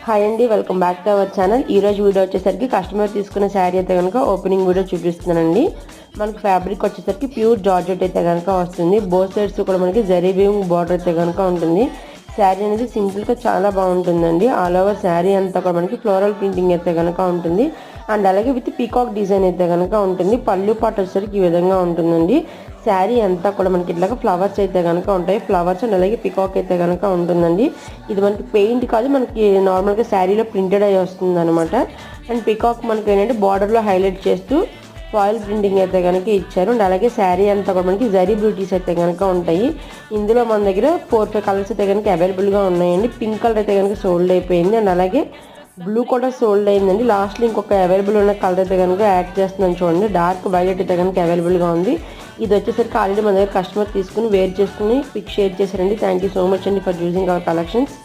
Hi అండి, welcome back to our channel. ఈ రోజు వీడియో వచ్చేసరికి కస్టమర్ తీసుకున్న శారీ అయితే కనుక ఓపెనింగ్ వీడియో చూపిస్తున్నానండి. మనకు ఫ్యాబ్రిక్ వచ్చేసరికి ప్యూర్ జార్జెట్ అయితే కనుక వస్తుంది. బోత్ సైడ్స్ కూడా మనకి జరీ వీవింగ్ బార్డర్ అయితే కనుక ఉంటుంది. శారీ అనేది సింపుల్గా చాలా బాగుంటుందండి. ఆల్ ఓవర్ శారీ అంతా కూడా మనకి ఫ్లోరల్ ప్రింటింగ్ అయితే కనుక ఉంటుంది. అండ్ అలాగే విత్ పీకాక్ డిజైన్ అయితే కనుక ఉంటుంది. పళ్ళు పాటు వచ్చేసరికి ఈ విధంగా ఉంటుందండి. శారీ అంతా కూడా మనకి ఇట్లాగా ఫ్లవర్స్ అయితే కనుక ఉంటాయి. ఫ్లవర్స్ అండ్ అలాగే పీకాక్ అయితే కనుక ఉంటుందండి. ఇది మనకి పెయింట్ కాదు, మనకి నార్మల్గా శారీలో ప్రింటెడ్ అయ్యి వస్తుంది అనమాట. అండ్ పీకాక్ మనకి ఏంటంటే బార్డర్లో హైలైట్ చేస్తూ ఫాయిల్ ప్రింటింగ్ అయితే కనుక ఇచ్చారు. అండ్ అలాగే శారీ అంతా కూడా మనకి జరీ బ్యూటీస్ అయితే కనుక ఉంటాయి. ఇందులో మన దగ్గర 4-5 కలర్స్ అయితే కనుక అవైలబుల్గా ఉన్నాయండి. పింక్ కలర్ అయితే కనుక సోల్డ్ అయిపోయింది. అండ్ అలాగే బ్లూ కూడా సోల్డ్ అయిందండి. లాస్ట్లో ఇంకొక అవైలబుల్ ఉన్న కలర్ అయితే కనుక యాడ్ చేస్తున్నాను చూడండి. డార్క్ వైలెట్ అయితే కనుక అవైలబుల్గా ఉంది. ఇది వచ్చేసరికి ఆల్రెడీ మన దగ్గర కస్టమర్ తీసుకుని వేర్ చేసుకుని పిక్ షేర్ చేశారండి. థ్యాంక్ యూ సో మచ్ అండి ఫర్ చూసింగ్ అవర్ కలెక్షన్స్.